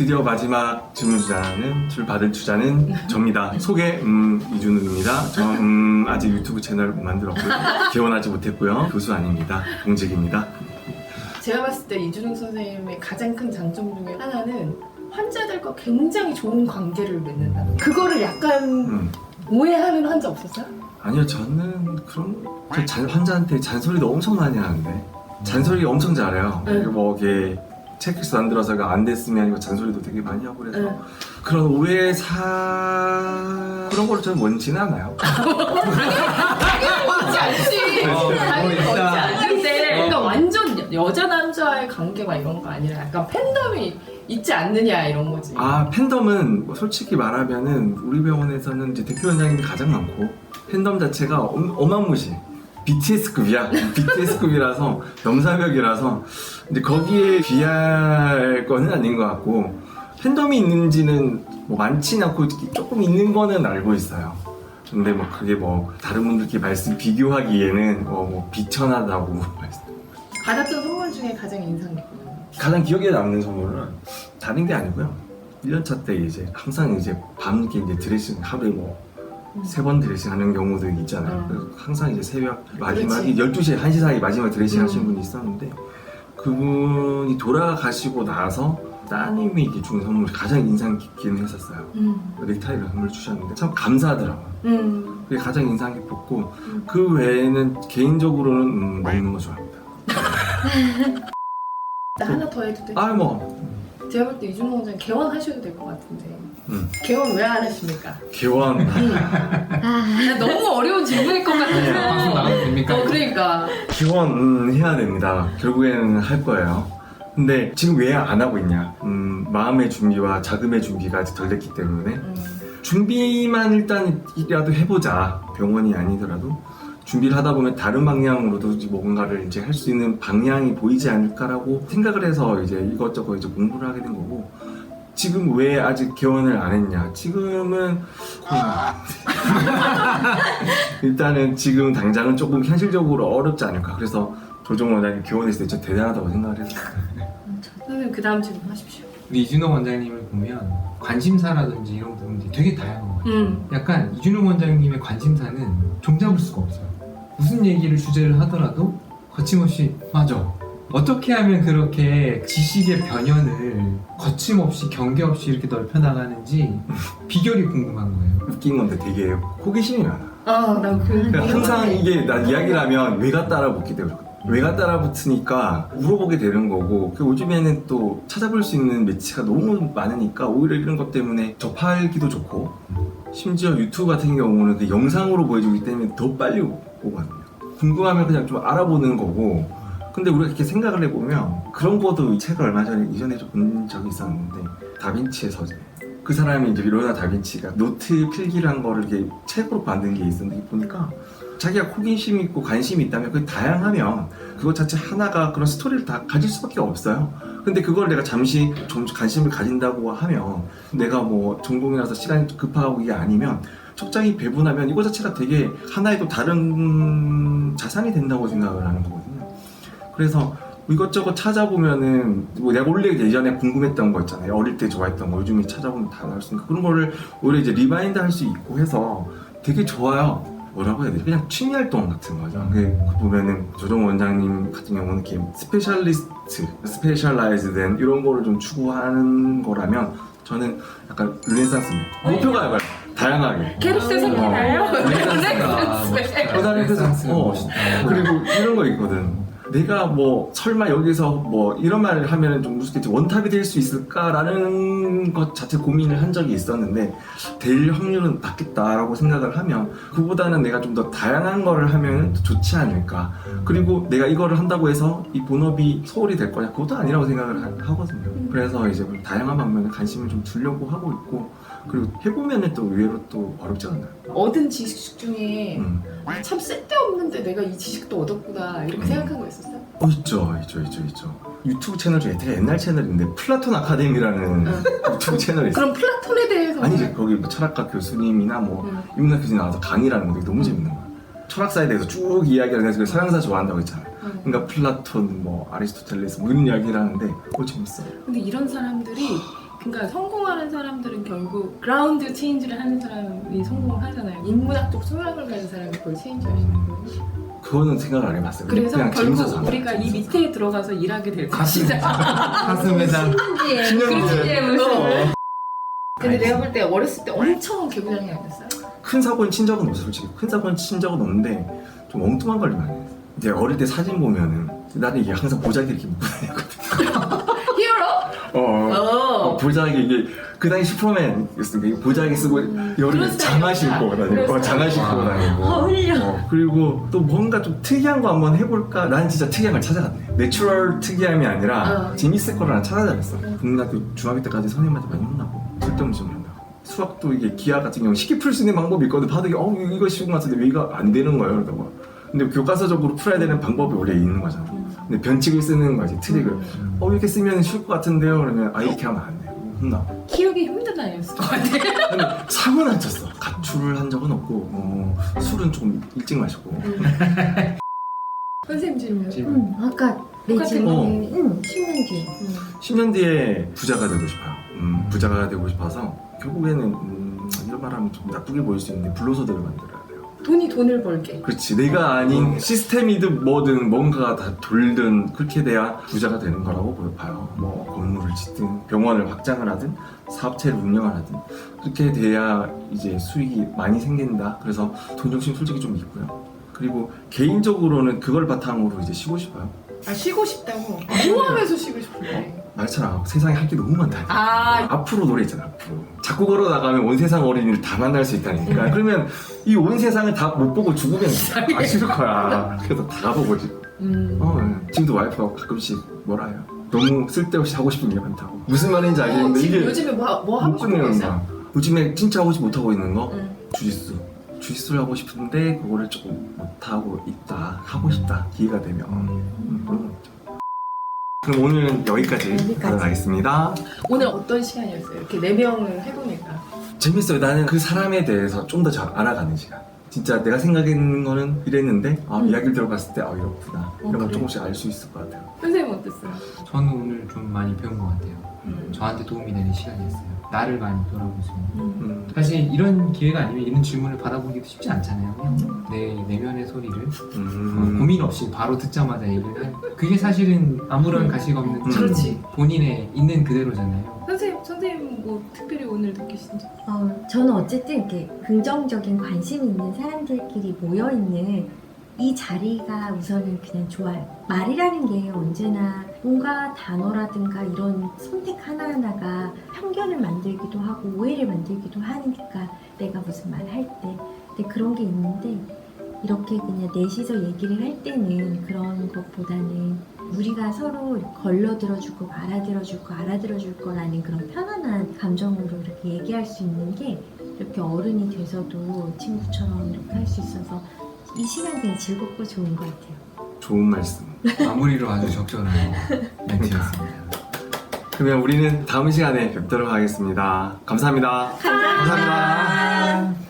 드디어 마지막 질문주자는 받을 주자는 접니다. 소개 이준욱입니다. 저 아직 유튜브 채널 못 만들었고요. 개원하지 못했고요. 교수 아닙니다. 공직입니다. 제가 봤을 때 이준욱 선생님의 가장 큰 장점 중에 하나는 환자들과 굉장히 좋은 관계를 맺는다. 그거를 약간 오해하는 환자 없었어요? 아니요, 저는 환자한테 잔소리도 엄청 많이 하는데 잔소리 엄청 잘해요. 뭐 이게 체크리스트 안 들어서 안 됐으면 이거 잔소리도 되게 많이 하고 그래서 그런 그런 거를 저는 원치는 않아요. 당연히 원치 않지. 당연히 원치 않는데 그러니까 완전 여자 남자의 관계가 이런 거 아니라 약간 팬덤이 있지 않느냐 이런 거지. 팬덤은 뭐 솔직히 말하면은 우리 병원에서는 이제 대표 원장님이 가장 많고 팬덤 자체가 어마무시. BTS급이야. BTS급이라서 넘사벽이라서 이제 거기에 비할 거는 아닌 것 같고 팬덤이 있는지는 뭐 많지는 않고 조금 있는 거는 알고 있어요. 근데 뭐 그게 뭐 다른 분들께 비교하기에는 뭐 비천하다고 말씀. 받았던 선물 중에 가장 인상 깊어요. 가장 기억에 남는 선물은 다른 게 아니고요. 1년차 때 이제 항상 이제 밤늦게 이제 드레싱 하루에 뭐 3번 드레싱 하는 경우도 있잖아요. 그래서 항상 이제 새벽 마지막에 12시에 1시 사이 마지막 드레싱 하시는 분이 있었는데 그분이 돌아가시고 나서 따님이 이렇게 준 선물이 가장 인상 깊기는 했었어요. 넥타이를 선물 주셨는데 참 감사하더라고요. 그게 가장 인상 깊었고 그 외에는 개인적으로는 먹는 거 좋아합니다. 나 하나 더 해도 돼? 제가 볼 때 이준호 원장님 개원하셔도 될 것 같은데 개원 왜 안 하십니까? 개원 너무 어려운 질문일 것 같아서 방송 나가도 됩니까? 그러니까 개원 해야 됩니다. 결국에는 할 거예요. 근데 지금 왜 안 하고 있냐? 마음의 준비와 자금의 준비가 아직 덜 됐기 때문에 준비만 일단이라도 해보자. 병원이 아니더라도 준비를 하다 보면 다른 방향으로도 뭔가를 이제 할 수 있는 방향이 보이지 않을까라고 생각을 해서 이제 이것저것 이제 공부를 하게 된 거고 지금 왜 아직 개원을 안 했냐? 지금은 일단은 지금 당장은 조금 현실적으로 어렵지 않을까. 그래서 조정 원장님 개원했을 때 진짜 대단하다고 생각을 했어요. 선생님 그 다음 질문 하십시오. 우리 이준호 원장님을 보면 관심사라든지 이런 부분들이 되게 다양한 것 같아요. 약간 이준호 원장님의 관심사는 종잡을 수가 없어요. 무슨 얘기를 주제를 하더라도 거침없이 맞아. 어떻게 하면 그렇게 지식의 변연을 거침없이 경계 없이 이렇게 넓혀나가는지 비결이 궁금한 거예요. 웃긴 건데 되게 호기심이 많아. 난 항상 이게 난 이야기를 하면 왜가 따라붙기 때문에 왜가 따라붙으니까 물어보게 되는 거고 요즘에는 또 찾아볼 수 있는 매체가 너무 많으니까 오히려 이런 것 때문에 접하기도 좋고 심지어 유튜브 같은 경우는 그 영상으로 보여주기 때문에 더 빨리 오거든요. 궁금하면 그냥 좀 알아보는 거고 근데 우리가 이렇게 생각을 해보면 그런 것도 책을 얼마 전에 이전에 좀 본 적이 있었는데 다빈치의 서재 그 사람이 이제 리오나르도 다빈치가 노트 필기를 한 거를 이렇게 책으로 만든 게 있었는데 보니까 자기가 호기심 있고 관심이 있다면 그게 다양하면 그것 자체 하나가 그런 스토리를 다 가질 수밖에 없어요. 근데 그걸 내가 잠시 좀 관심을 가진다고 하면 내가 뭐 전공이라서 시간이 급하고 이게 아니면 적당히 배분하면 이거 자체가 되게 하나의 또 다른 자산이 된다고 생각을 하는 거거든요. 그래서 이것저것 찾아보면은 뭐 내가 원래 예전에 궁금했던 거 있잖아요. 어릴 때 좋아했던 거 요즘에 찾아보면 다 나올 수 있으니까 그런 거를 오히려 이제 리마인드 할 수 있고 해서 되게 좋아요. 뭐라고 해야 되지? 그냥 취미 활동 같은 거죠. 보면은 조정 원장님 같은 경우는 이렇게 스페셜라이즈된 이런 거를 좀 추구하는 거라면 저는 약간 르네상스입니다. 목표가 약간 다양하게. 캐릭터 생기나요? 그리고 이런 거 있거든. 내가 뭐 설마 여기서 뭐 이런 말을 하면 좀 무섭겠지 원탑이 될 수 있을까라는 것 자체 고민을 한 적이 있었는데 될 확률은 낮겠다라고 생각을 하면 그보다는 내가 좀 더 다양한 거를 하면 좋지 않을까. 그리고 내가 이거를 한다고 해서 이 본업이 소홀히 될 거냐 그것도 아니라고 생각을 하거든요. 그래서 이제 다양한 방면에 관심을 좀 두려고 하고 있고 그리고 해보면 또 의외로 또 어렵지 않나요? 얻은 지식 중에 참 쓸데없는데 내가 이 지식도 얻었구나 이렇게 생각한 거 있었어요? 있죠. 유튜브 채널 중에 되게 옛날 채널인데 플라톤 아카데미라는 유튜브 채널이 있어요. 그럼 플라톤에 대해서 아니지 거기 뭐 철학과 교수님이나 뭐 인문학 교수님 나와서 강의를 하는 거 되게 너무 재밌는 거야. 철학사에 대해서 쭉 이야기를 해서 서양사 좋아한다고 했잖아요. 그러니까 플라톤, 뭐 아리스토텔레스 뭐 이런 이야기를 하는데 재밌어. 근데 이런 사람들이 그러니까 성공하는 사람들은 결국 그라운드 체인지를 하는 사람이 성공을 하잖아요. 인문학적 소양을 가진 사람이 그걸 체인지 하시는 거예요. 그거는 생각을 안 해봤어요. 그래서 그냥 재밌어서 결국 하는 우리가 거예요, 이 재밌어서. 밑에 들어가서 일하게 될 것이다. 가슴에다 그렇지, 모습을. 근데 알지. 내가 볼 때 어렸을 때 엄청 개구장이 아니었어요? 큰 사고는 친 적은 없어요, 솔직히. 큰 사고는 친 적은 없는데 좀 엉뚱한 걸 많이 했어요. 이제 어릴 때 사진 보면은 나는 이게 항상 보자기 이렇게 묶고 다녔거든. 히어로? 보자기 이게 그 당시 슈퍼맨이었으니까 보자기 쓰고 여름에 그런 장화 신고 스타일이구나. 다니고 그런 장화 신고 스타일. 다니고 어울려. 그리고 또 뭔가 좀 특이한 거 한번 해볼까? 난 진짜 특이한 걸 찾아갔네. 내추럴 특이함이 아니라 재밌을 거를 난 찾아다녔어. 국민학교 중학교 때까지 선생님한테 많이 혼나고 쓸데없는 질문 한다고. 수학도 이게 기하 같은 경우 쉽게 풀 수 있는 방법이 있거든. 바닥에 이거 쉬운 것 같은데 왜 이거 안 되는 거예요? 그러다가 근데 교과서적으로 풀어야 되는 방법이 원래 있는 거잖아. 근데 변칙을 쓰는 거지, 트릭을. 이렇게 쓰면 쉬울 것 같은데요? 그러면 이렇게 하면 안 돼. 혼나. 키우기 힘든 아이였을 것 같아. 근데 사고는 안 쳤어. 가출을 한 적은 없고 술은 좀 일찍 마시고. 선생님 질문. 질문. 아까 내 똑같은 질문에 10년 뒤에 10년 뒤에 부자가 되고 싶어요. 부자가 되고 싶어서 결국에는 이런 말하면 좀 나쁘게 보일 수 있는데 불로소득을 만들어야 돼요. 돈이 돈을 벌게. 그렇지. 내가 아닌 시스템이든 뭐든 뭔가가 다 돌든 그렇게 돼야 부자가 되는 거라고 봐요. 뭐 건물을 짓든 병원을 확장을 하든 사업체를 운영을 하든 그렇게 돼야 이제 수익이 많이 생긴다. 그래서 돈 욕심 솔직히 좀 있고요. 그리고 개인적으로는 그걸 바탕으로 이제 쉬고 싶어요. 쉬고 싶다고? 뭐 하면서 쉬고 싶은데? 말처럼 세상에 할 게 너무 많다. 앞으로 노래 있잖아. 앞으로 자꾸 걸어 나가면 온 세상 어린이를 다 만날 수 있다니까. 그러면 이 온 세상을 다 못 보고 죽으면 아쉬울 거야. 그래서 다 보고지. 지금도 와이프가 가끔씩 뭐라 해요. 너무 쓸데없이 하고 싶은 게 많다고. 무슨 말인지 알겠는데 지금 이게 요즘에 뭐 하고 못 싶은 거 끊는 있어요? 거야. 요즘에 진짜 하고 싶 못하고 있는 거 응. 주짓수를 하고 싶은데 그거를 조금 못하고 있다. 하고 싶다. 기회가 되면 그런 거 있죠. 그럼 오늘은 여기까지 하겠습니다. 오늘 어떤 시간이었어요? 이렇게 4명을 해보니까. 재밌어요. 나는 그 사람에 대해서 좀 더 잘 알아가는 시간. 진짜 내가 생각했는 거는 이랬는데 이야기를 들어봤을 때 이렇구나. 이런 걸 그래? 조금씩 알 수 있을 것 같아요. 선생님 어땠어요? 저는 오늘 좀 많이 배운 것 같아요. 저한테 도움이 되는 시간이었어요. 나를 많이 돌아볼 수 있는. 사실 이런 기회가 아니면 이런 질문을 받아보기도 쉽지 않잖아요. 그냥 내 내면의 소리를 고민 없이 바로 듣자마자 얘기를 하는. 그게 사실은 아무런 가식 없는 그렇지. 본인의 있는 그대로잖아요. 선생님 뭐 특별히 오늘 느끼신 점? 저는 어쨌든 이렇게 긍정적인 관심이 있는 사람들끼리 모여있는 이 자리가 우선은 그냥 좋아요. 말이라는 게 언제나 뭔가 단어라든가 이런 선택 하나하나가 편견을 만들기도 하고 오해를 만들기도 하니까 내가 무슨 말 할 때. 근데 그런 게 있는데 이렇게 그냥 넷이서 얘기를 할 때는 그런 것보다는 우리가 서로 걸러들어주고 알아들어줄 거라는 그런 편안한 감정으로 이렇게 얘기할 수 있는 게 이렇게 어른이 돼서도 친구처럼 이렇게 할 수 있어서 이 시간 그냥 즐겁고 좋은 것 같아요. 좋은 말씀. 마무리로 아주 적절한 멘트였습니다. 그러면 우리는 다음 시간에 뵙도록 하겠습니다. 감사합니다. 감사합니다. 감사합니다.